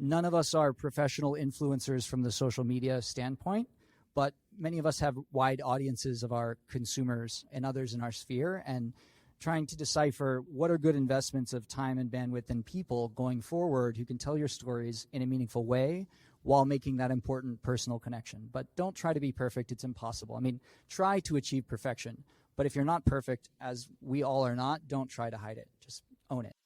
None of us are professional influencers from the social media standpoint, but many of us have wide audiences of our consumers and others in our sphere, and trying to decipher what are good investments of time and bandwidth and people going forward who can tell your stories in a meaningful way while making that important personal connection. But don't try to be perfect. It's impossible. I mean, try to achieve perfection. But if you're not perfect, as we all are not, don't try to hide it. Just own it.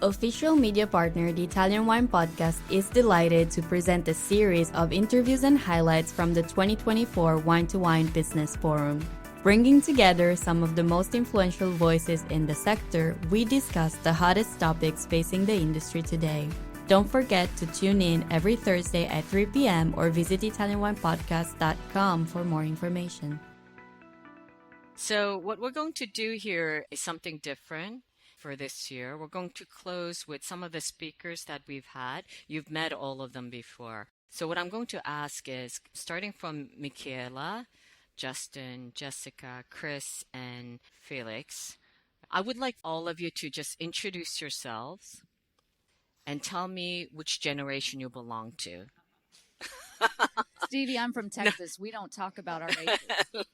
Official media partner, the Italian Wine Podcast, is delighted to present a series of interviews and highlights from the 2024 Wine2wine Business Forum. Bringing together some of the most influential voices in the sector, we discuss the hottest topics facing the industry today. Don't forget to tune in every Thursday at 3 p.m. or visit ItalianWinePodcast.com for more information. So what we're going to do here is something different for this year. We're going to close with some of the speakers that we've had. You've met all of them before. So what I'm going to ask is, starting from Michaela, Justin, Jessica, Chris, and Felix, I would like all of you to just introduce yourselves and tell me which generation you belong to. Stevie, I'm from Texas. We don't talk about our ages.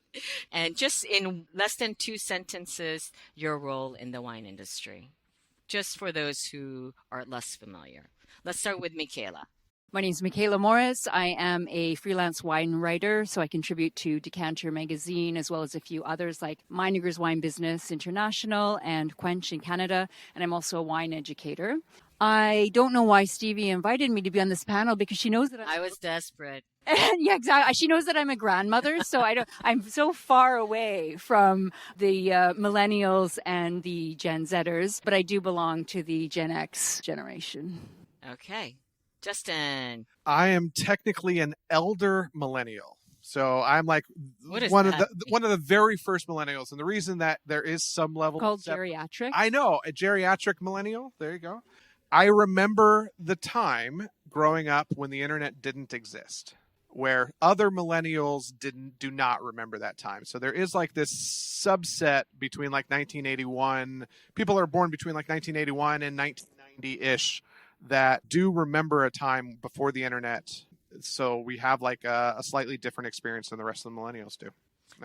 And just in less than 2 sentences, your role in the wine industry, just for those who are less familiar. Let's start with Michaela. My name is Michaela Morris. I am a freelance wine writer, so I contribute to Decanter Magazine as well as a few others like Meinigers Wine Business International and Quench in Canada, and I'm also a wine educator. I don't know why Stevie invited me to be on this panel because she knows that I was desperate. Yeah, exactly. She knows that I'm a grandmother, so I'm so far away from the millennials and the Gen Zers, but I do belong to the Gen X generation. Okay. Justin. I am technically an elder millennial. So I'm like one of the very first millennials. And the reason that there is some level called geriatric. I know, a geriatric millennial. There you go. I remember the time growing up when the internet didn't exist, where other millennials do not remember that time. So there is like this subset between like 1981. People are born between like 1981 and 1990-ish that do remember a time before the internet. So we have like a slightly different experience than the rest of the millennials do.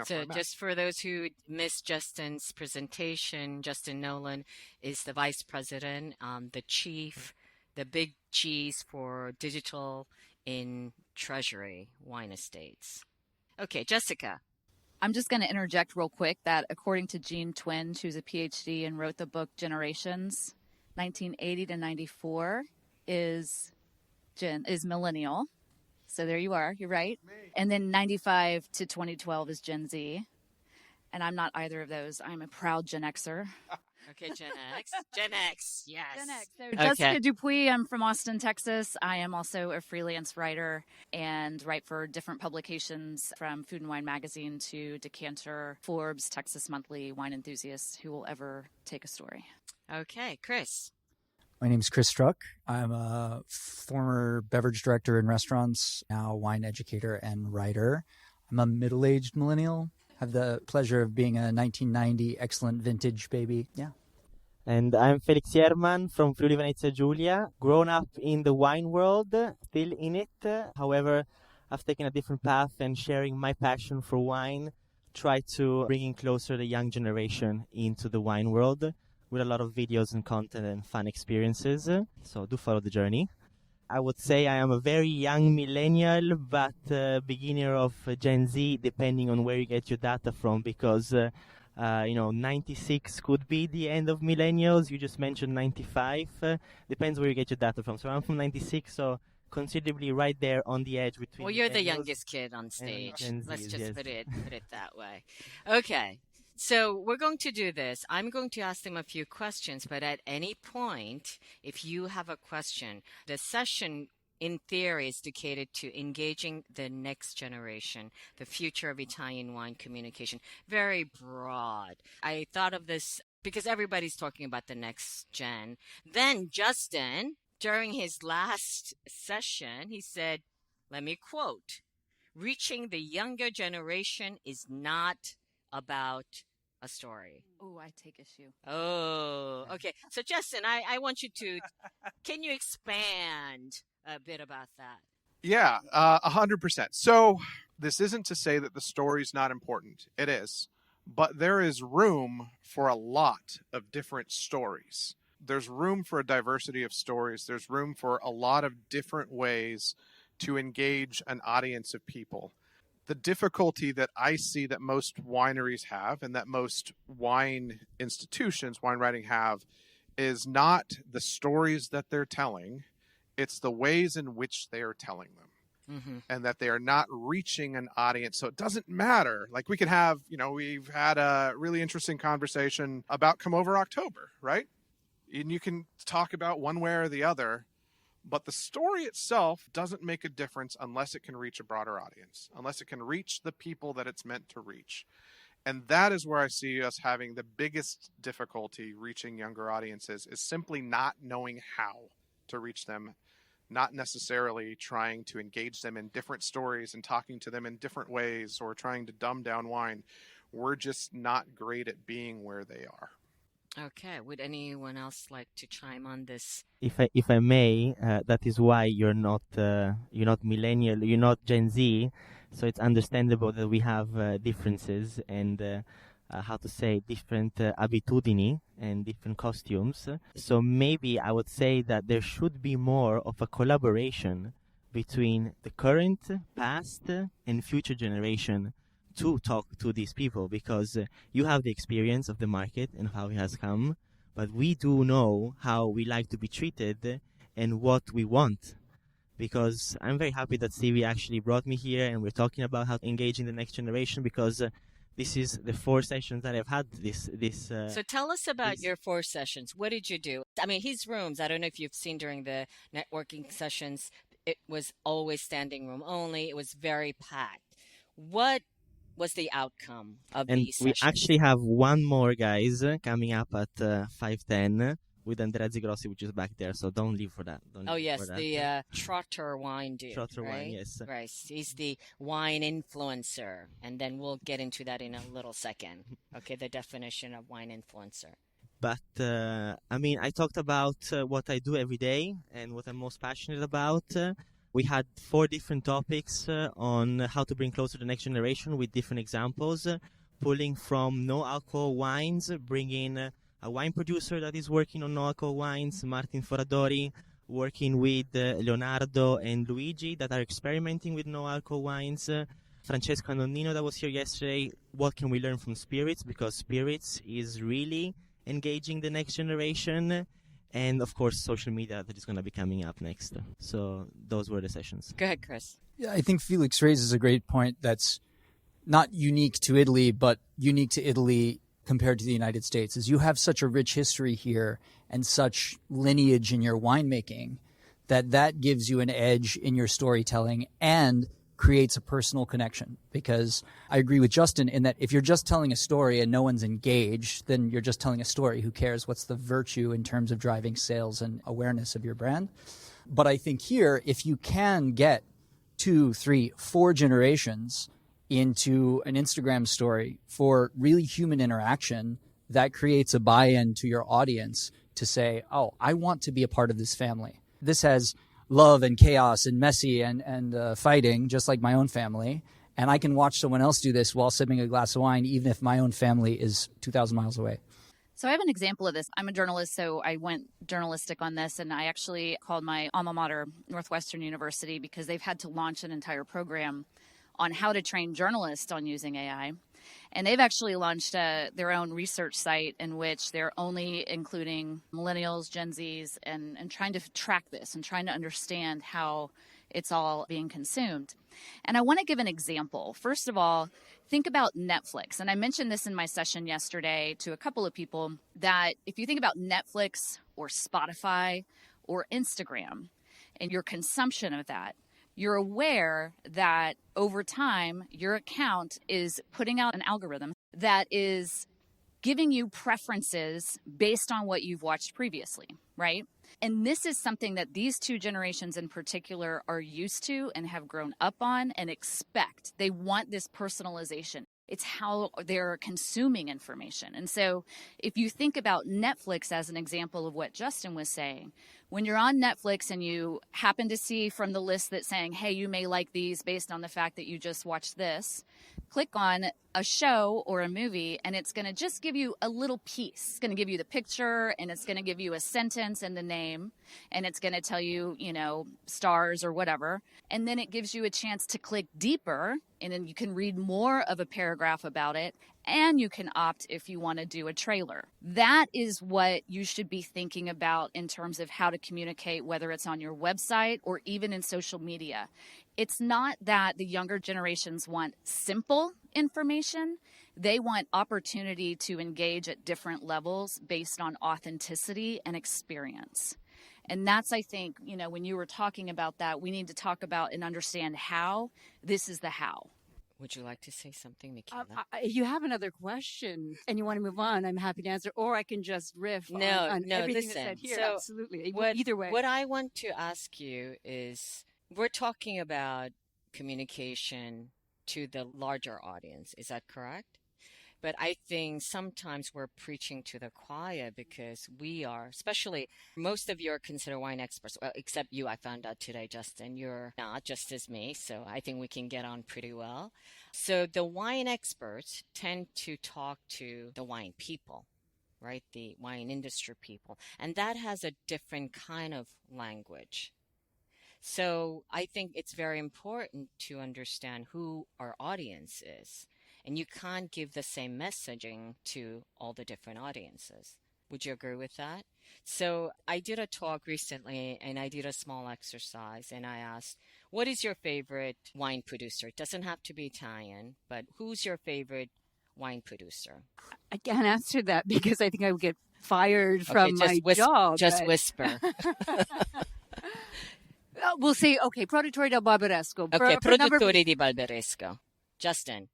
So just for those who missed Justin's presentation, Justin Noland is the vice president, the chief, the big cheese for digital in Treasury Wine Estates. Okay, Jessica. I'm just going to interject real quick that according to Jean Twin, who's a PhD and wrote the book Generations, 1980 to 94 is millennial. So there you are. You're right. And then 95 to 2012 is Gen Z. And I'm not either of those. I'm a proud Gen Xer. Okay, Gen X. Gen X, yes. Gen X. So Jessica Dupuy, I'm from Austin, Texas. I am also a freelance writer and write for different publications from Food and Wine Magazine to Decanter, Forbes, Texas Monthly, Wine Enthusiasts, who will ever take a story. Okay, Chris. My name is Chris Struck. I'm a former beverage director in restaurants, now wine educator and writer. I'm a middle-aged millennial. Have the pleasure of being a 1990 excellent vintage baby. Yeah. And I'm Felix Jermann from Friuli Venezia Giulia. Grown up in the wine world, still in it. However, I've taken a different path and sharing my passion for wine, try to bring in closer the young generation into the wine world, with a lot of videos and content and fun experiences. So do follow the journey. I would say I am a very young millennial, but beginner of Gen Z, depending on where you get your data from, because 96 could be the end of millennials. You just mentioned 95. Depends where you get your data from. So I'm from 96, so considerably right there on the edge between. Well, you're the youngest kid on stage. Let's just put it that way. Okay. So we're going to do this. I'm going to ask them a few questions, but at any point, if you have a question, the session in theory is dedicated to engaging the next generation, the future of Italian wine communication. Very broad. I thought of this because everybody's talking about the next gen. Then Justin, during his last session, he said, let me quote, reaching the younger generation is not about a story? Oh, I take issue. Oh, okay. So Justin, I want you to, can you expand a bit about that? Yeah, 100%. So this isn't to say that the story's not important. It is. But there is room for a lot of different stories. There's room for a diversity of stories. There's room for a lot of different ways to engage an audience of people. The difficulty that I see that most wineries have and that most wine institutions, wine writing have, is not the stories that they're telling. It's the ways in which they are telling them. Mm-hmm. And that they are not reaching an audience. So it doesn't matter. Like we could have, we've had a really interesting conversation about Come Over October, right? And you can talk about one way or the other, but the story itself doesn't make a difference unless it can reach a broader audience, unless it can reach the people that it's meant to reach. And that is where I see us having the biggest difficulty reaching younger audiences, is simply not knowing how to reach them, not necessarily trying to engage them in different stories and talking to them in different ways or trying to dumb down wine. We're just not great at being where they are. Okay. Would anyone else like to chime on this? If I may, that is why you're not millennial, you're not Gen Z, so it's understandable that we have differences and different abitudini and different costumes. So maybe I would say that there should be more of a collaboration between the current, past, and future generation to talk to these people, because you have the experience of the market and how it has come, but we do know how we like to be treated and what we want. Because I'm very happy that Stevie actually brought me here and we're talking about how to engage in the next generation, because this is the 4 sessions that I've had So tell us about your 4 sessions. What did you do? I mean, his rooms, I don't know if you've seen during the networking sessions, it was always standing room only. It was very packed. What was the outcome of these sessions? We actually have one more, guys, coming up at 5:10 with Andrea Zigrossi, which is back there. So don't leave for that. The Trotter wine dude. Trotter right? wine, yes. Right. He's the wine influencer. And then we'll get into that in a little second. Okay, the definition of wine influencer. But, I talked about what I do every day and what I'm most passionate about. We had 4 different topics on how to bring closer the next generation with different examples, pulling from no-alcohol wines, bringing a wine producer that is working on no-alcohol wines, Martin Foradori, working with Leonardo and Luigi that are experimenting with no-alcohol wines, Francesca Nonnino that was here yesterday. What can we learn from spirits? Because spirits is really engaging the next generation. And, of course, social media that is going to be coming up next. So those were the sessions. Go ahead, Chris. Yeah, I think Felix raises a great point that's not unique to Italy, but unique to Italy compared to the United States, is you have such a rich history here and such lineage in your winemaking that gives you an edge in your storytelling and creates a personal connection. Because I agree with Justin in that if you're just telling a story and no one's engaged, then you're just telling a story. Who cares? What's the virtue in terms of driving sales and awareness of your brand? But I think here, if you can get 2, 3, 4 generations into an Instagram story for really human interaction, that creates a buy-in to your audience to say, oh, I want to be a part of this family. This has love and chaos and messy and fighting, just like my own family. And I can watch someone else do this while sipping a glass of wine, even if my own family is 2,000 miles away. So I have an example of this. I'm a journalist, so I went journalistic on this, and I actually called my alma mater, Northwestern University, because they've had to launch an entire program on how to train journalists on using AI. And they've actually launched their own research site in which they're only including millennials, Gen Zs, and trying to track this and trying to understand how it's all being consumed. And I want to give an example. First of all, think about Netflix. And I mentioned this in my session yesterday to a couple of people, that if you think about Netflix or Spotify or Instagram and your consumption of that, you're aware that over time, your account is putting out an algorithm that is giving you preferences based on what you've watched previously, right? And this is something that these 2 generations in particular are used to and have grown up on and expect. They want this personalization. It's how they're consuming information. And so if you think about Netflix as an example of what Justin was saying, when you're on Netflix and you happen to see from the list that saying, hey, you may like these based on the fact that you just watched this, click on a show or a movie and it's going to just give you a little piece. It's going to give you the picture and it's going to give you a sentence and the name and it's going to tell you, stars or whatever. And then it gives you a chance to click deeper and then you can read more of a paragraph about it and you can opt if you want to do a trailer. That is what you should be thinking about in terms of how to communicate, whether it's on your website or even in social media. It's not that the younger generations want simple information. They want opportunity to engage at different levels based on authenticity and experience. And that's, I think, when you were talking about that, we need to talk about and understand how. This is the how. Would you like to say something, Michaela? If you have another question and you want to move on, I'm happy to answer, or I can just riff on everything listen. that's said here. So absolutely. Either way. What I want to ask you is, we're talking about communication to the larger audience. Is that correct? But I think sometimes we're preaching to the choir because we are, especially most of you are considered wine experts. Well, except you, I found out today, Justin, you're not just as me. So I think we can get on pretty well. So the wine experts tend to talk to the wine people, right? The wine industry people. And that has a different kind of language. So I think it's very important to understand who our audience is. And you can't give the same messaging to all the different audiences. Would you agree with that? So I did a talk recently and I did a small exercise and I asked, what is your favorite wine producer? It doesn't have to be Italian, but who's your favorite wine producer? I can't answer that because I think I would get fired from my job. Just whisper. We'll say, Produttori del Barbaresco. Okay, Produttori di Barbaresco. Justin.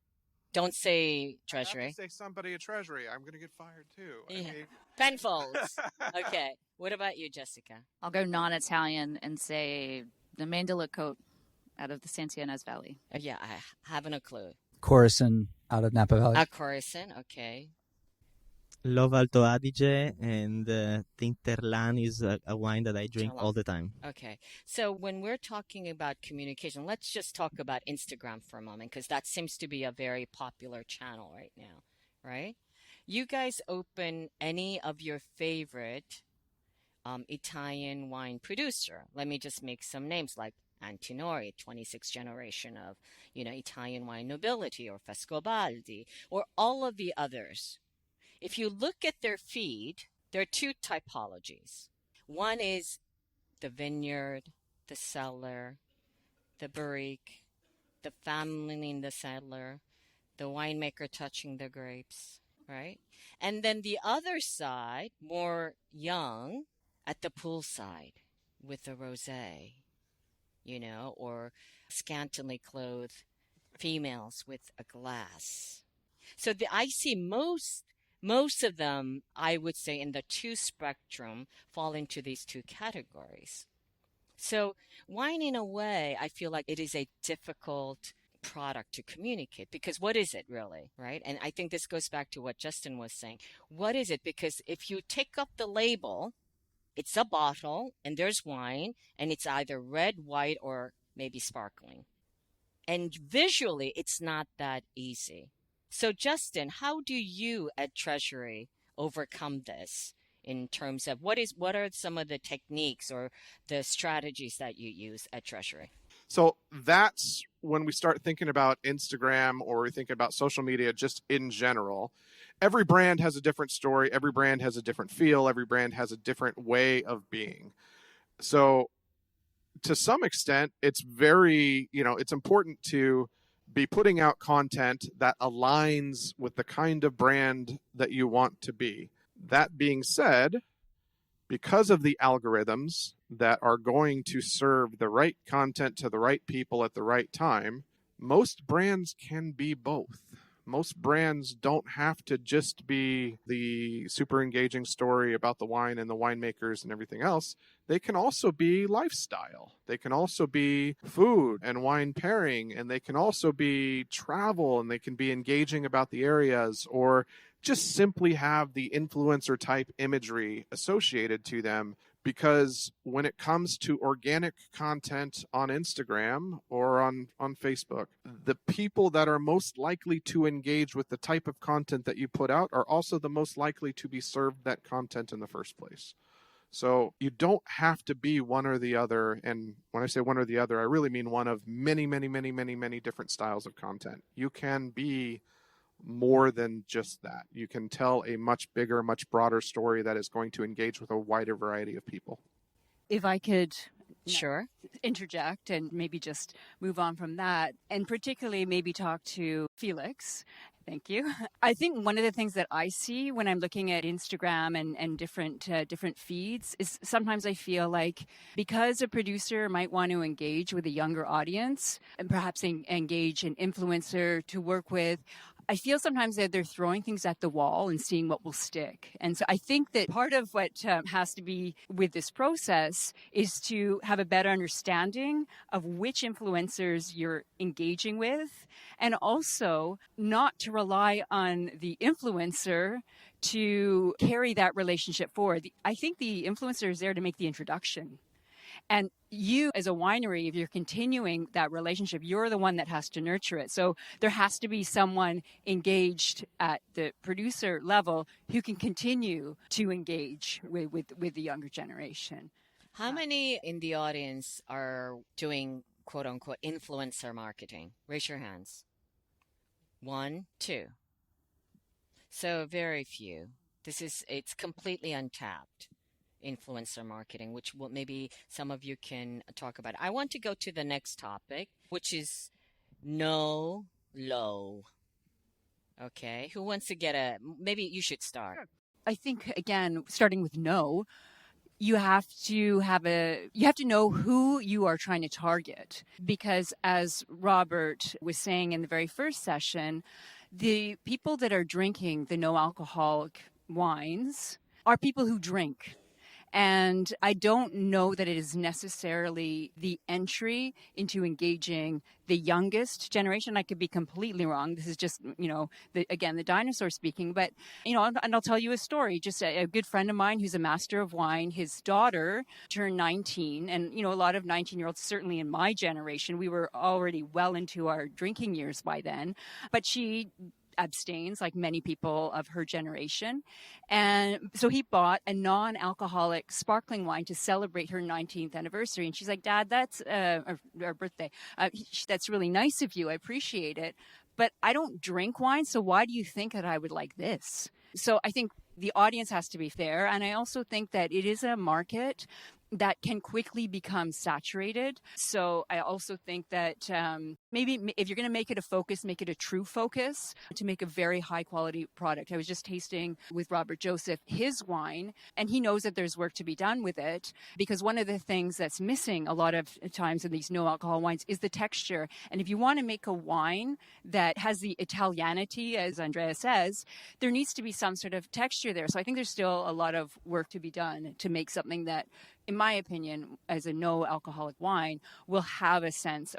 Don't say Treasury. I have to say somebody at Treasury. I'm going to get fired too. Yeah. Penfolds. Okay. What about you, Jessica? I'll go non-Italian and say the Main de la Côte out of the Santianes Valley. Yeah, I haven't a clue. Corison out of Napa Valley. Corison, okay. Love Alto Adige and Tinterlan is a wine that I drink all the time. Okay. So when we're talking about communication, let's just talk about Instagram for a moment because that seems to be a very popular channel right now, right? You guys open any of your favorite Italian wine producer. Let me just make some names like Antinori, 26th generation of, Italian wine nobility, or Frescobaldi, or all of the others. If you look at their feed, there are two typologies. One is the vineyard, the cellar, the barrique, the family in the cellar, the winemaker touching the grapes, right? And then the other side, more young, at the poolside with the rosé, or scantily clothed females with a glass. So I see most of them, I would say, in the two spectrum fall into these two categories. So wine, in a way, I feel like it is a difficult product to communicate because what is it really, right? And I think this goes back to what Justin was saying. What is it? Because if you take up the label, it's a bottle and there's wine and it's either red, white, or maybe sparkling. And visually, it's not that easy. So, Justin, how do you at Treasury overcome this in terms of what are some of the techniques or the strategies that you use at Treasury? So that's when we start thinking about Instagram or we think about social media just in general. Every brand has a different story. Every brand has a different feel. Every brand has a different way of being. So to some extent, it's very, it's important to be putting out content that aligns with the kind of brand that you want to be. That being said, because of the algorithms that are going to serve the right content to the right people at the right time, most brands can be both. Most brands don't have to just be the super engaging story about the wine and the winemakers and everything else. they can also be lifestyle. They can also be food and wine pairing, and they can also be travel, and they can be engaging about the areas, or just simply have the influencer type imagery associated to them. Because when it comes to organic content on Instagram or on Facebook, the people that are most likely to engage with the type of content that you put out are also the most likely to be served that content in the first place. So you don't have to be one or the other. And when I say one or the other, I really mean one of many, many, many, many, many different styles of content. You can be more than just that. You can tell a much bigger, much broader story that is going to engage with a wider variety of people. If I could Sure. interject and maybe just move on from that, and particularly maybe talk to Felix. Thank you. I think one of the things that I see when I'm looking at Instagram and different feeds is sometimes I feel like because a producer might want to engage with a younger audience and perhaps engage an influencer to work with, I feel sometimes that they're throwing things at the wall and seeing what will stick. And so I think that part of what has to be with this process is to have a better understanding of which influencers you're engaging with, and also not to rely on the influencer to carry that relationship forward. I think the influencer is there to make the introduction. And you, as a winery, if you're continuing that relationship, you're the one that has to nurture it. So there has to be someone engaged at the producer level who can continue to engage with the younger generation. How many in the audience are doing quote unquote influencer marketing? Raise your hands. 1, 2. So very few. It's completely untapped. Influencer marketing, which maybe some of you can talk about. I want to go to the next topic, which is NOLO. Okay, who wants to maybe you should start. Sure. I think, again, starting with no, you have to know who you are trying to target, because as Robert was saying in the very first session, the people that are drinking the no alcoholic wines are people who drink. And I don't know that it is necessarily the entry into engaging the youngest generation. I could be completely wrong. This is just, the dinosaur speaking. But, and I'll tell you a story. Just a good friend of mine who's a master of wine, his daughter turned 19. And, a lot of 19-year-olds, certainly in my generation, we were already well into our drinking years by then. But she abstains like many people of her generation. And so he bought a non-alcoholic sparkling wine to celebrate her 19th anniversary. And she's like, Dad, that's our birthday. That's really nice of you. I appreciate it. But I don't drink wine, so why do you think that I would like this? So I think the audience has to be fair. And I also think that it is a market that can quickly become saturated. So I also think that maybe if you're going to make it a focus, make it a true focus to make a very high quality product. I was just tasting with Robert Joseph his wine, and he knows that there's work to be done with it, because one of the things that's missing a lot of times in these no alcohol wines is the texture. And if you want to make a wine that has the Italianity, as Andrea says, there needs to be some sort of texture there. So I think there's still a lot of work to be done to make something that, in my opinion, as a no alcoholic wine, will have a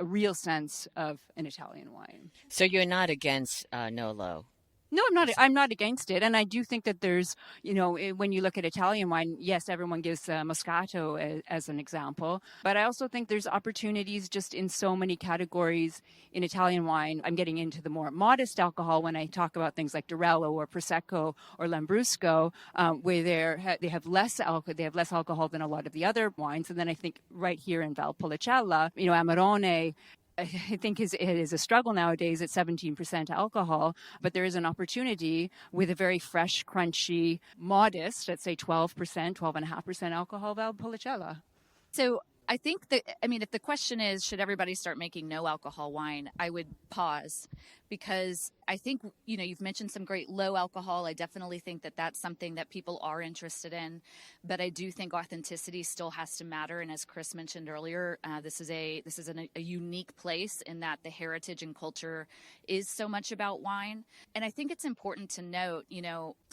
real sense of an Italian wine. So you're not against NOLO? No, I'm not against it. And I do think that there's, when you look at Italian wine, yes, everyone gives Moscato as an example. But I also think there's opportunities just in so many categories in Italian wine. I'm getting into the more modest alcohol when I talk about things like Durello or Prosecco or Lambrusco, where they have less alcohol than a lot of the other wines. And then I think right here in Valpolicella, Amarone, I think it is a struggle nowadays at 17% alcohol, but there is an opportunity with a very fresh, crunchy, modest, let's say 12.5% alcohol Valpolicella. So I think if the question is, should everybody start making no alcohol wine, I would pause, because I think, you've mentioned some great low alcohol. I definitely think that that's something that people are interested in, but I do think authenticity still has to matter. And as Chris mentioned earlier, this is a unique place in that the heritage and culture is so much about wine. And I think it's important to note,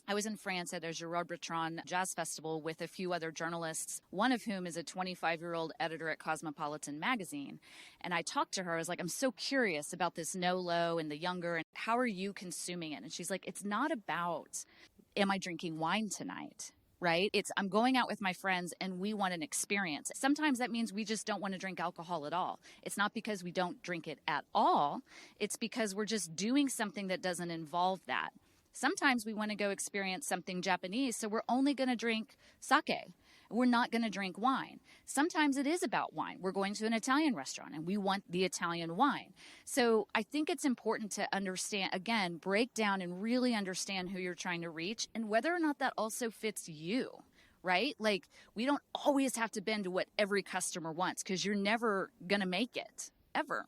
I was in France at a Gérard Bertrand Jazz Festival with a few other journalists, one of whom is a 25-year-old editor at Cosmopolitan magazine. And I talked to her. I was like, I'm so curious about this NOLO and the younger, and how are you consuming it? And she's like, it's not about, am I drinking wine tonight? Right? I'm going out with my friends and we want an experience. Sometimes that means we just don't want to drink alcohol at all. It's not because we don't drink it at all. It's because we're just doing something that doesn't involve that. Sometimes we want to go experience something Japanese, so we're only going to drink sake. We're not going to drink wine. Sometimes it is about wine. We're going to an Italian restaurant and we want the Italian wine. So I think it's important to understand, again, break down and really understand who you're trying to reach and whether or not that also fits you, right? Like, we don't always have to bend to what every customer wants because you're never going to make it, ever.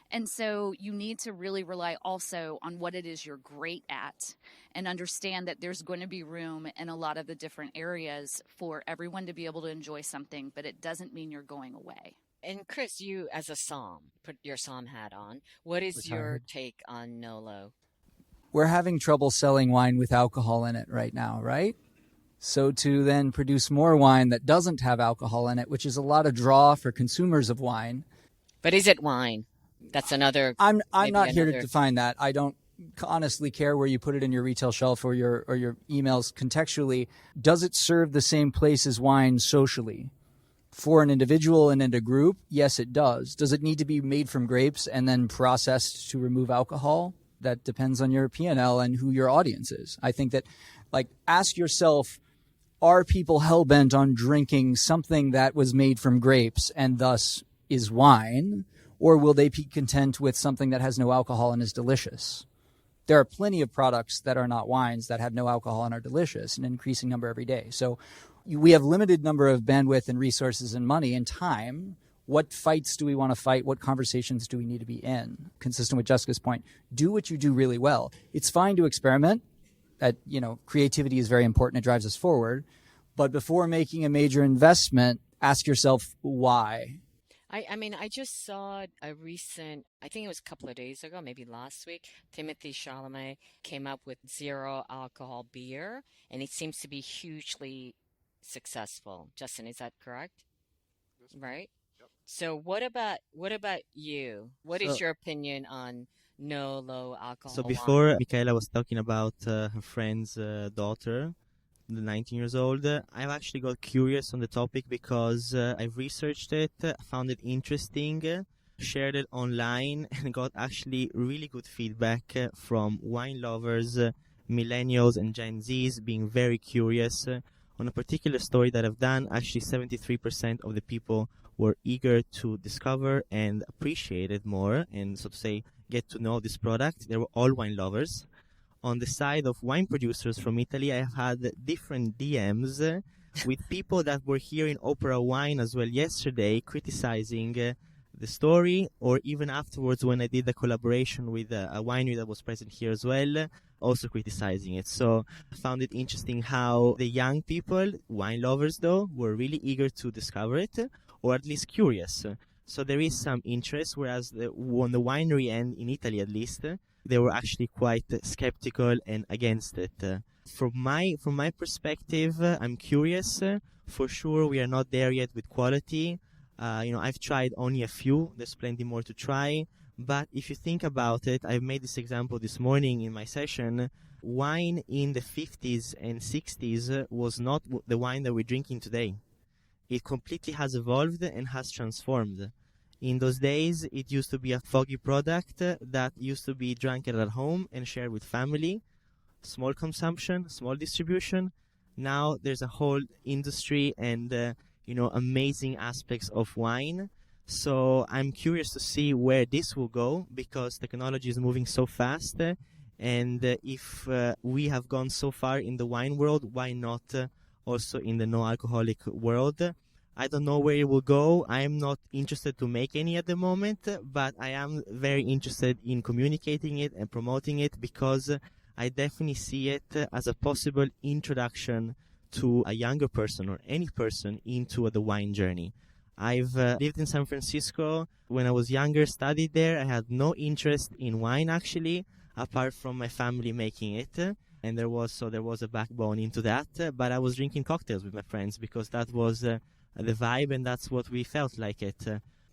And so you need to really rely also on what it is you're great at and understand that there's going to be room in a lot of the different areas for everyone to be able to enjoy something, but it doesn't mean you're going away. And Chris, you as a somm, put your somm hat on. What is your take on NOLO? We're having trouble selling wine with alcohol in it right now, right? So to then produce more wine that doesn't have alcohol in it, which is a lot of draw for consumers of wine. But is it wine? That's another. I'm not here to define that. I don't honestly care where you put it in your retail shelf or your emails contextually. Does it serve the same place as wine socially? For an individual and in a group, yes, it does. Does it need to be made from grapes and then processed to remove alcohol? That depends on your P&L and who your audience is. I think that, ask yourself, are people hell-bent on drinking something that was made from grapes and thus is wine? Or will they be content with something that has no alcohol and is delicious? There are plenty of products that are not wines that have no alcohol and are delicious, an increasing number every day. So we have limited number of bandwidth and resources and money and time. What fights do we want to fight? What conversations do we need to be in? Consistent with Jessica's point, do what you do really well. It's fine to experiment. Creativity is very important. It drives us forward. But before making a major investment, ask yourself why. I just saw a recent, I think it was a couple of days ago, maybe last week, Timothée Chalamet came up with zero alcohol beer, and it seems to be hugely successful. Justin, is that correct? Right? Yep. So what about you? What is your opinion on no low alcohol? So before Michaela was talking about her friend's daughter, the 19 years old, I've actually got curious on the topic because I've researched it, found it interesting, shared it online, and got actually really good feedback from wine lovers, millennials and Gen Zs being very curious on a particular story that I've done. Actually 73% of the people were eager to discover and appreciate it more and, so to say, get to know this product. They were all wine lovers. On the side of wine producers from Italy, I have had different DMs with people that were here in Opera Wine as well yesterday criticizing the story, or even afterwards when I did the collaboration with a winery that was present here as well, also criticizing it. So I found it interesting how the young people, wine lovers though, were really eager to discover it, or at least curious. So there is some interest, whereas on the winery end, in Italy at least, they were actually quite skeptical and against it. From my perspective, I'm curious. For sure, we are not there yet with quality. I've tried only a few. There's plenty more to try. But if you think about it, I've made this example this morning in my session. Wine in the 50s and 60s was not the wine that we're drinking today. It completely has evolved and has transformed. In those days, it used to be a foggy product that used to be drunk at home and shared with family. Small consumption, small distribution. Now there's a whole industry and, amazing aspects of wine. So I'm curious to see where this will go because technology is moving so fast. And if we have gone so far in the wine world, why not also in the no-alcoholic world? I don't know where it will go. I'm not interested to make any at the moment, but I am very interested in communicating it and promoting it because I definitely see it as a possible introduction to a younger person or any person into the wine journey. I've lived in San Francisco. When I was younger, studied there. I had no interest in wine actually, apart from my family making it. And there was a backbone into that. But I was drinking cocktails with my friends because that was the vibe and that's what we felt like it.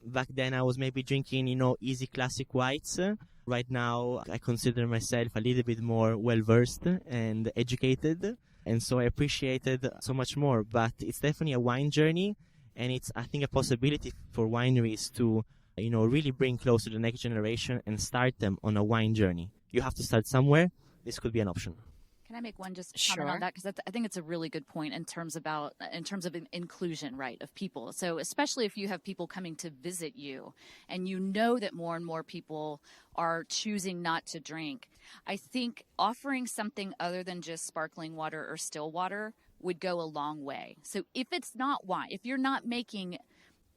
Back then I was maybe drinking, easy classic whites. Right now I consider myself a little bit more well-versed and educated. And so I appreciated so much more. But it's definitely a wine journey. And it's, I think, a possibility for wineries to, really bring closer the next generation and start them on a wine journey. You have to start somewhere. This could be an option. Can I make one just comment on that? Because I think it's a really good point in terms of inclusion, right, of people. So especially if you have people coming to visit you and you know that more and more people are choosing not to drink, I think offering something other than just sparkling water or still water would go a long way. So if it's not wine, if you're not making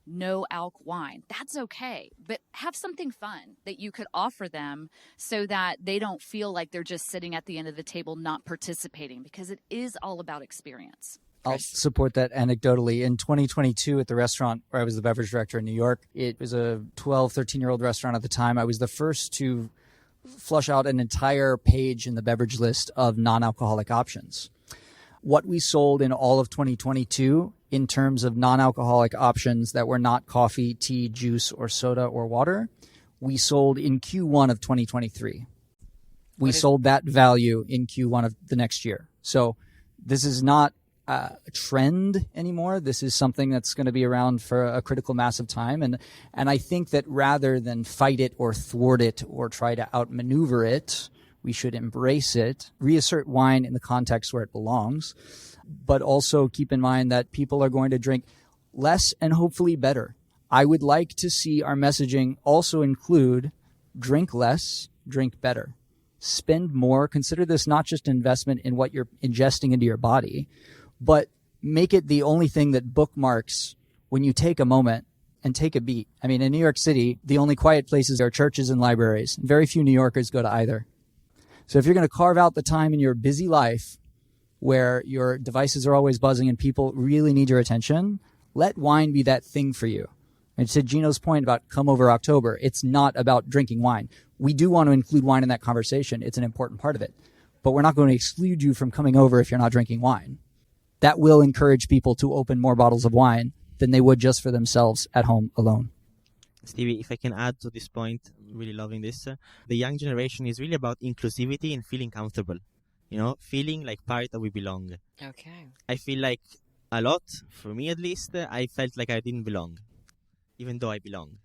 no alc wine, that's okay. But have something fun that you could offer them so that they don't feel like they're just sitting at the end of the table not participating, because it is all about experience. I'll support that anecdotally. In 2022 at the restaurant where I was the beverage director in New York, it was a 12, 13-year-old restaurant at the time. I was the first to flush out an entire page in the beverage list of non-alcoholic options. What we sold in all of 2022 in terms of non-alcoholic options that were not coffee, tea, juice, or soda or water, we sold in Q1 of 2023. We sold that value in Q1 of the next year. So this is not a trend anymore. This is something that's going to be around for a critical mass of time. And I think that rather than fight it or thwart it or try to outmaneuver it, we should embrace it, reassert wine in the context where it belongs, but also keep in mind that people are going to drink less and hopefully better. I would like to see our messaging also include drink less, drink better. Spend more. Consider this not just an investment in what you're ingesting into your body, but make it the only thing that bookmarks when you take a moment and take a beat. I mean, in New York City, the only quiet places are churches and libraries. Very few New Yorkers go to either. So if you're going to carve out the time in your busy life where your devices are always buzzing and people really need your attention, let wine be that thing for you. And to Gino's point about come over October, it's not about drinking wine. We do want to include wine in that conversation. It's an important part of it. But we're not going to exclude you from coming over if you're not drinking wine. That will encourage people to open more bottles of wine than they would just for themselves at home alone. Stevie, if I can add to this point, I'm really loving this. The young generation is really about inclusivity and feeling comfortable. Feeling like part that we belong. Okay. I feel like a lot, for me at least, I felt like I didn't belong, even though I belong.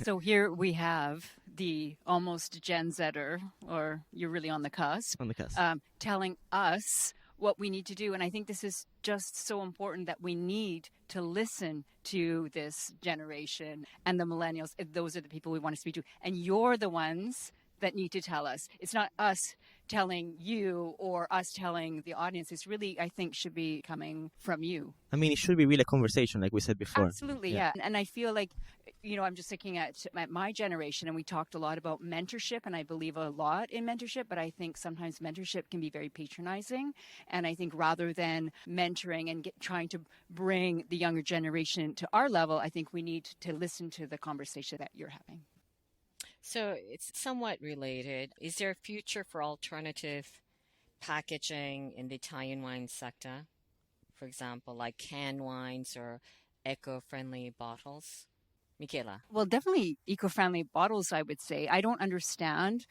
So here we have the almost Gen Zer, or you're really on the cusp, telling us what we need to do. And I think this is just so important that we need to listen to this generation and the millennials. Those are the people we want to speak to. And you're the ones that need to tell us. It's not us telling you or us telling the audience. It's really, I think, should be coming from you. I mean, it should be really a conversation, like we said before. Absolutely, yeah. And I feel like, I'm just looking at my generation, and we talked a lot about mentorship, and I believe a lot in mentorship, but I think sometimes mentorship can be very patronizing. And I think rather than mentoring and trying to bring the younger generation to our level, I think we need to listen to the conversation that you're having. So it's somewhat related. Is there a future for alternative packaging in the Italian wine sector? For example, like canned wines or eco-friendly bottles? Michaela? Well, definitely eco-friendly bottles, I would say. I don't understand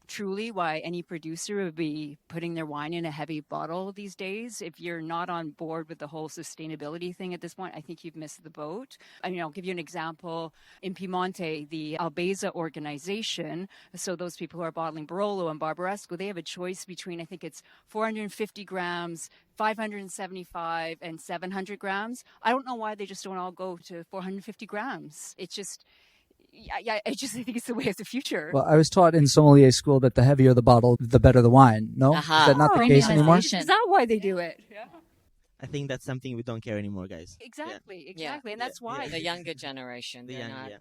truly why any producer would be putting their wine in a heavy bottle these days. If you're not on board with the whole sustainability thing at this point, I think you've missed the boat. I mean, I'll give you an example. In Piemonte, the Alojz organization, so those people who are bottling Barolo and Barbaresco, they have a choice between, I think it's 450 grams, 575 and 700 grams. I don't know why they just don't all go to 450 grams. It's just... I think it's the way of the future. Well, I was taught in sommelier school that the heavier the bottle, the better the wine. No? Is that not the case anymore? Is that why they do it? Yeah. I think that's something we don't care anymore, guys. Exactly. Yeah. And that's why. The younger generation, The they're young, not, yeah.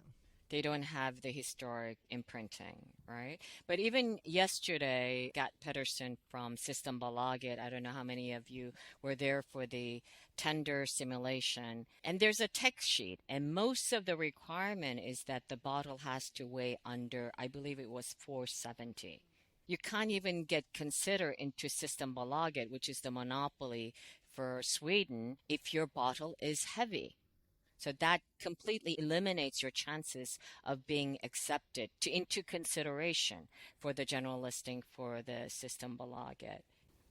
they don't have the historic imprinting, right? But even yesterday, Gat Pedersen from Systembolaget, I don't know how many of you were there for the tender simulation, and there's a text sheet, and most of the requirement is that the bottle has to weigh under, I believe it was 470. You can't even get considered into Systembolaget, which is the monopoly for Sweden, if your bottle is heavy. So that completely eliminates your chances of being accepted into consideration for the general listing for the Systembolaget.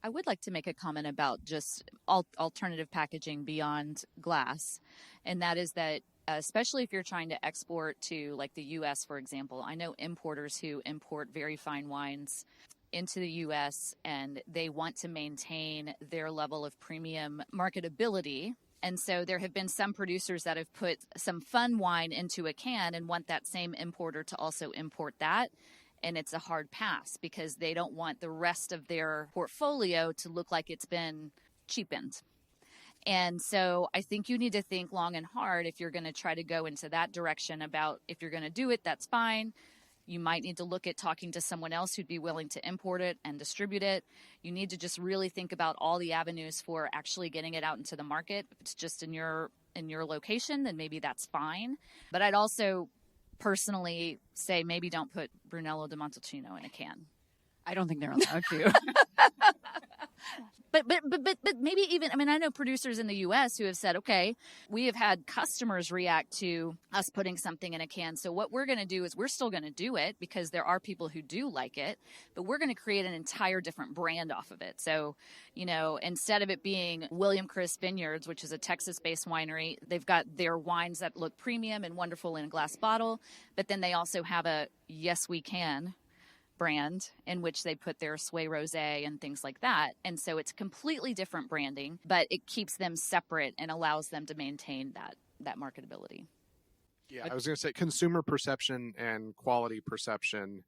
I would like to make a comment about just alternative packaging beyond glass. And that is that, especially if you're trying to export to like the U.S., for example, I know importers who import very fine wines into the U.S. and they want to maintain their level of premium marketability. And so there have been some producers that have put some fun wine into a can and want that same importer to also import that. And it's a hard pass because they don't want the rest of their portfolio to look like it's been cheapened. And so I think you need to think long and hard if you're going to try to go into that direction about if you're going to do it, that's fine. You might need to look at talking to someone else who'd be willing to import it and distribute it. You need to just really think about all the avenues for actually getting it out into the market. If it's just in your location, then maybe that's fine. But I'd also personally say maybe don't put Brunello di Montalcino in a can. I don't think they're allowed to. But maybe even, I mean, I know producers in the U.S. who have said, okay, we have had customers react to us putting something in a can. So what we're going to do is we're still going to do it because there are people who do like it, but we're going to create an entire different brand off of it. So, you know, instead of it being William Chris Vineyards, which is a Texas-based winery, they've got their wines that look premium and wonderful in a glass bottle, but then they also have a Yes We Can brand in which they put their Sway Rosé and things like that. And so it's completely different branding, but it keeps them separate and allows them to maintain that marketability. Yeah, I was going to say consumer perception and quality perception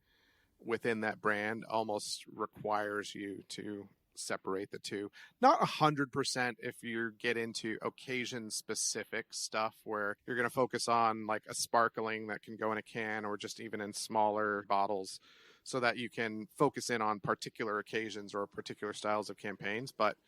within that brand almost requires you to separate the two. Not 100% if you get into occasion specific stuff where you're going to focus on like a sparkling that can go in a can or just even in smaller bottles, so that you can focus in on particular occasions or particular styles of campaigns. But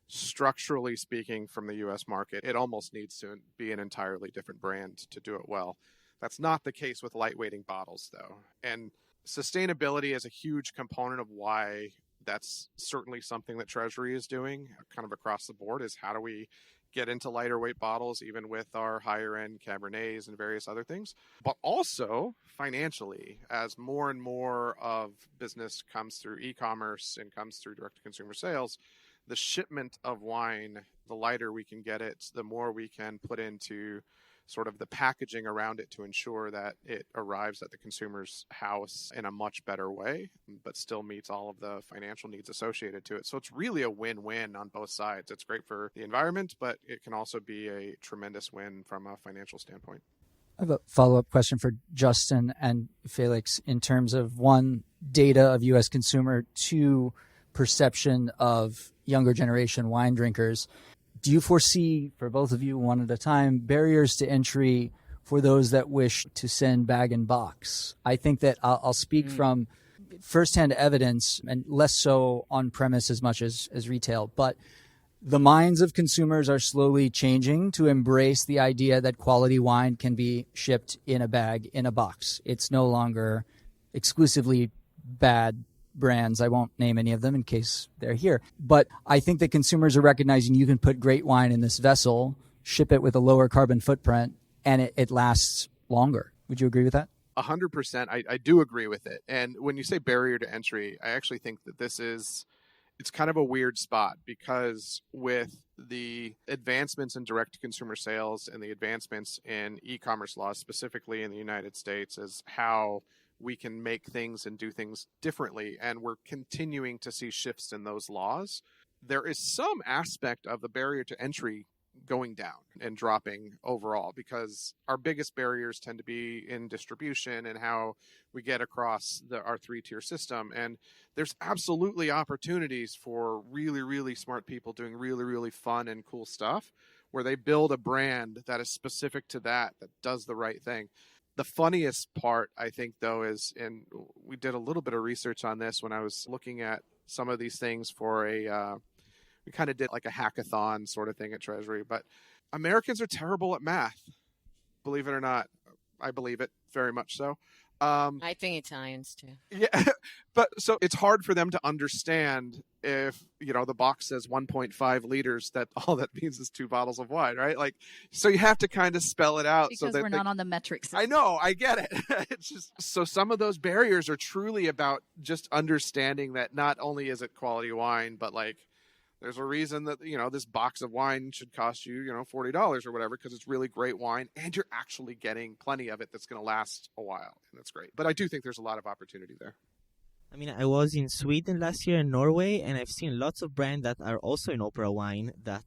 structurally speaking, from the U.S. market, it almost needs to be an entirely different brand to do it well. That's not the case with lightweighting bottles, though. And sustainability is a huge component of why that's certainly something that Treasury is doing kind of across the board, is how do we get into lighter weight bottles, even with our higher end Cabernets and various other things. But also financially, as more and more of business comes through e-commerce and comes through direct to consumer sales, the shipment of wine, the lighter we can get it, the more we can put into sort of the packaging around it to ensure that it arrives at the consumer's house in a much better way, but still meets all of the financial needs associated to it. So it's really a win-win on both sides. It's great for the environment, but it can also be a tremendous win from a financial standpoint. I have a follow-up question for Justin and Felix in terms of, one, data of U.S. consumer, two, perception of younger generation wine drinkers. Do you foresee, for both of you, one at a time, barriers to entry for those that wish to send bag and box? I think that I'll speak from firsthand evidence, and less so on premise as much as retail, but the minds of consumers are slowly changing to embrace the idea that quality wine can be shipped in a bag, in a box. It's no longer exclusively bad brands. I won't name any of them in case they're here. But I think that consumers are recognizing you can put great wine in this vessel, ship it with a lower carbon footprint, and it lasts longer. Would you agree with that? 100%. I do agree with it. And when you say barrier to entry, I actually think that it's kind of a weird spot, because with the advancements in direct-to-consumer sales and the advancements in e-commerce laws, specifically in the United States, as how we can make things and do things differently, and we're continuing to see shifts in those laws, there is some aspect of the barrier to entry going down and dropping overall, because our biggest barriers tend to be in distribution and how we get across our 3-tier system. And there's absolutely opportunities for really, really smart people doing really, really fun and cool stuff where they build a brand that is specific to that does the right thing. The funniest part, I think, though, is, and we did a little bit of research on this when I was looking at some of these things for we kind of did like a hackathon sort of thing at Treasury, but Americans are terrible at math. Believe it or not. I believe it very much so. I think Italians too. Yeah, but so it's hard for them to understand if, the box says 1.5 liters, that all that means is 2 bottles of wine, right? Like, so you have to kind of spell it out. Because we're not on the metric system. I know, I get it. It's just, so some of those barriers are truly about just understanding that not only is it quality wine, but like, there's a reason that, this box of wine should cost you, $40 or whatever, because it's really great wine and you're actually getting plenty of it that's going to last a while. And that's great. But I do think there's a lot of opportunity there. I mean, I was in Sweden last year in Norway, and I've seen lots of brands that are also in Opera Wine that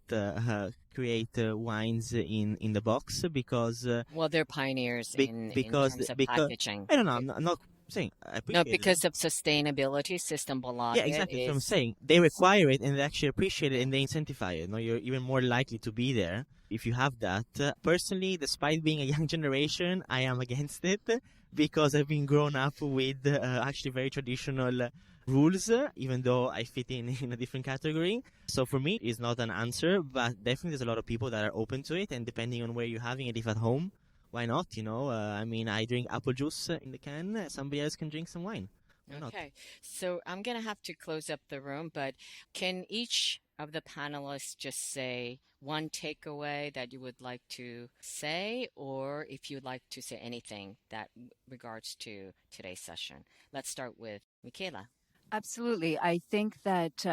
create wines in the box because... well, they're pioneers in terms of packaging. I don't know, I'm not saying. No, because of sustainability, Systembolaget. Yeah, exactly. That's what I'm saying. They require it and they actually appreciate it and they incentivize it. You're even more likely to be there if you have that. Personally, despite being a young generation, I am against it because I've been grown up with actually very traditional rules, even though I fit in a different category. So for me, it's not an answer, but definitely there's a lot of people that are open to it, and depending on where you're having it, if at home, why not? I mean, I drink apple juice in the can. Somebody else can drink some wine. Okay. So I'm going to have to close up the room, but can each of the panelists just say one takeaway that you would like to say, or if you'd like to say anything that regards to today's session? Let's start with Michaela. Absolutely. I think that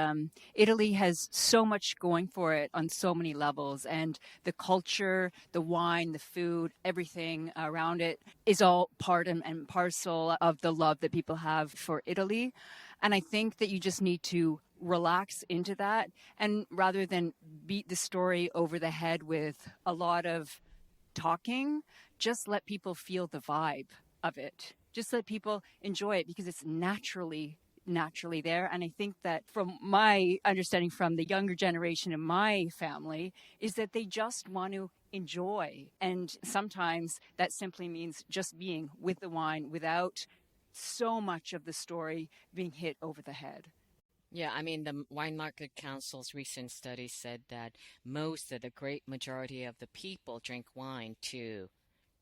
Italy has so much going for it on so many levels, and the culture, the wine, the food, everything around it is all part and parcel of the love that people have for Italy. And I think that you just need to relax into that, and rather than beat the story over the head with a lot of talking, just let people feel the vibe of it. Just let people enjoy it because it's naturally there. And I think that from my understanding from the younger generation in my family is that they just want to enjoy. And sometimes that simply means just being with the wine without so much of the story being hit over the head. Yeah, I mean, the Wine Market Council's recent study said that the great majority of the people drink wine to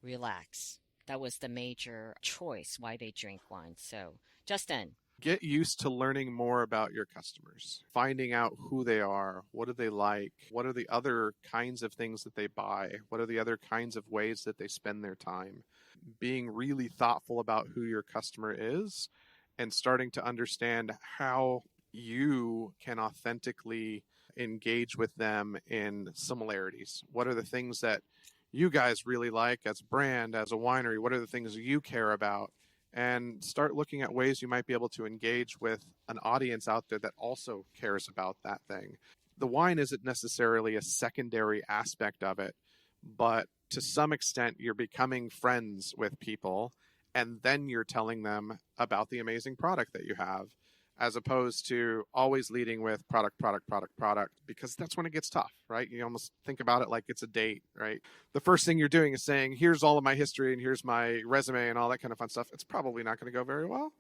relax. That was the major choice why they drink wine. So, Justin. Get used to learning more about your customers, finding out who they are, what do they like, what are the other kinds of things that they buy, what are the other kinds of ways that they spend their time. Being really thoughtful about who your customer is and starting to understand how you can authentically engage with them in similarities. What are the things that you guys really like as a brand, as a winery? What are the things you care about? And start looking at ways you might be able to engage with an audience out there that also cares about that thing. The wine isn't necessarily a secondary aspect of it, but to some extent, you're becoming friends with people, and then you're telling them about the amazing product that you have, as opposed to always leading with product, because that's when it gets tough, right? You almost think about it like it's a date, right? The first thing you're doing is saying, here's all of my history and here's my resume and all that kind of fun stuff. It's probably not going to go very well.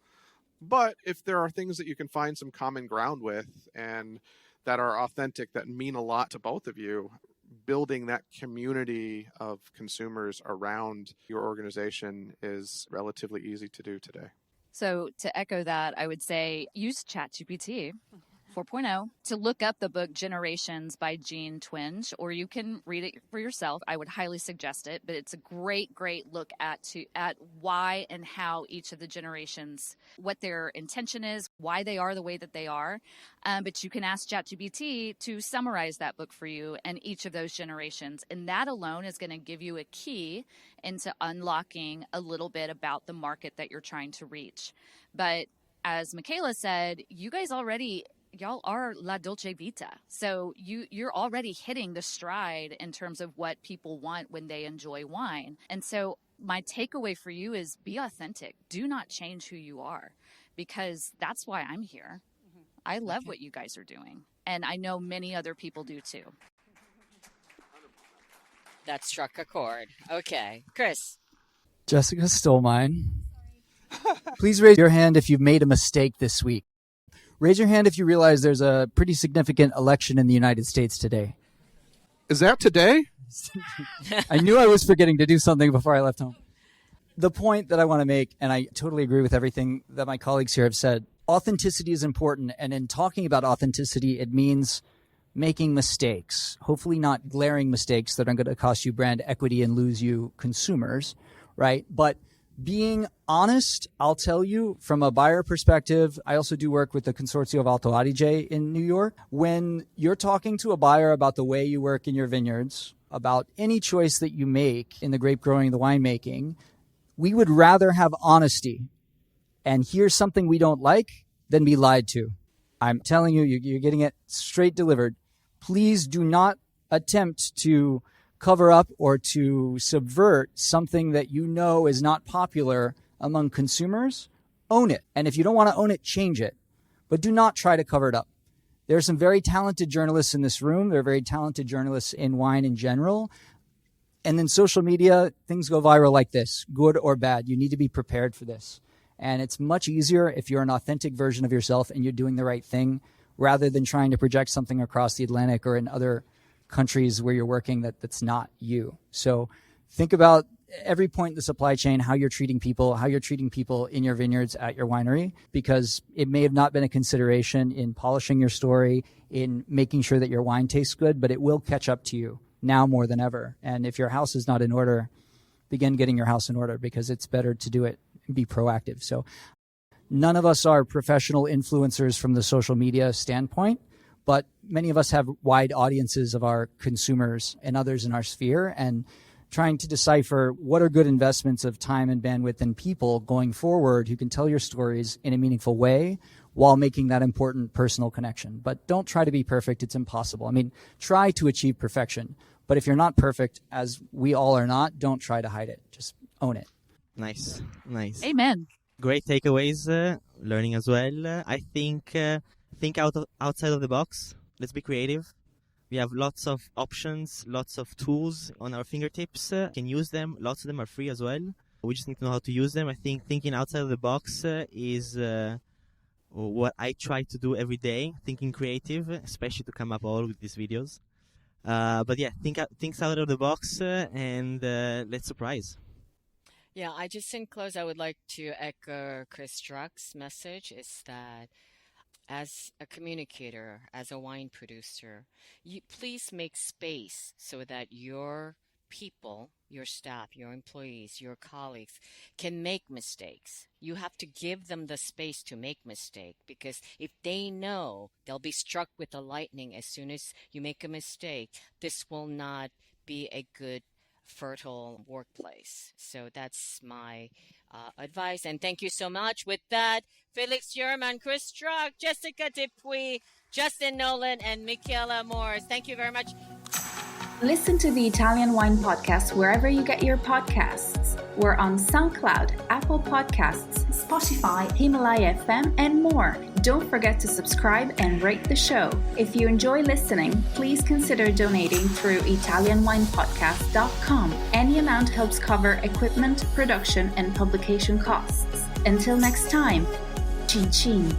But if there are things that you can find some common ground with and that are authentic, that mean a lot to both of you, building that community of consumers around your organization is relatively easy to do today. So to echo that, I would say use ChatGPT 4.0 to look up the book Generations by Jean Twenge, or you can read it for yourself. I would highly suggest it, but it's a great look at why and how each of the generations, what their intention is, why they are the way that they are. But you can ask ChatGPT to summarize that book for you and each of those generations. And that alone is going to give you a key into unlocking a little bit about the market that you're trying to reach. But as Michaela said, you guys already y'all are La Dolce Vita. So you're already hitting the stride in terms of what people want when they enjoy wine. And so my takeaway for you is be authentic. Do not change who you are, because that's why I'm here. I love what you guys are doing. And I know many other people do too. That struck a chord. Okay. Chris. Jessica stole mine. Please raise your hand if you've made a mistake this week. Raise your hand if you realize there's a pretty significant election in the United States today. Is that today? I knew I was forgetting to do something before I left home. The point that I want to make, and I totally agree with everything that my colleagues here have said, authenticity is important. And in talking about authenticity, it means making mistakes, hopefully not glaring mistakes that are going to cost you brand equity and lose you consumers, right? But being honest, I'll tell you, from a buyer perspective, I also do work with the Consorzio of Alto Adige in New York. When you're talking to a buyer about the way you work in your vineyards, about any choice that you make in the grape growing, the winemaking, we would rather have honesty and hear something we don't like than be lied to. I'm telling you, you're getting it straight delivered. Please do not attempt to cover up or to subvert something that you know is not popular among consumers. Own it. And if you don't want to own it, change it. But do not try to cover it up. There are some very talented journalists in this room. There are very talented journalists in wine in general. And then social media, things go viral like this, good or bad. You need to be prepared for this. And it's much easier if you're an authentic version of yourself and you're doing the right thing, rather than trying to project something across the Atlantic or in other countries where you're working that's not you. So think about every point in the supply chain, how you're treating people in your vineyards at your winery, because it may have not been a consideration in polishing your story, in making sure that your wine tastes good, but it will catch up to you now more than ever. And if your house is not in order, begin getting your house in order, because it's better to do it and be proactive. So none of us are professional influencers from the social media standpoint, but many of us have wide audiences of our consumers and others in our sphere, and trying to decipher what are good investments of time and bandwidth and people going forward who can tell your stories in a meaningful way while making that important personal connection. But don't try to be perfect. It's impossible. I mean, try to achieve perfection. But if you're not perfect, as we all are not, don't try to hide it. Just own it. Nice. Amen. Great takeaways, learning as well. I think outside of the box. Let's be creative. We have lots of options, lots of tools on our fingertips. Can use them. Lots of them are free as well. We just need to know how to use them. I think thinking outside of the box is what I try to do every day. Thinking creative, especially to come up all with these videos. But yeah, think out of the box and let's surprise. Yeah, I just in close, I would like to echo Chris Struck's message is that as a communicator, as a wine producer, you please make space so that your people, your staff, your employees, your colleagues can make mistakes. You have to give them the space to make mistakes, because if they know, they'll be struck with the lightning as soon as you make a mistake. This will not be a good, fertile workplace. So that's my advice. And thank you so much. With that, Felix, Jermann, Chris Struck, Jessica Dupuy, Justin Noland, and Michaela Morris. Thank you very much. Listen to the Italian Wine Podcast wherever you get your podcasts. We're on SoundCloud, Apple Podcasts, Spotify, Himalaya FM, and more. Don't forget to subscribe and rate the show. If you enjoy listening, please consider donating through ItalianWinePodcast.com. Any amount helps cover equipment, production, and publication costs. Until next time, cin cin.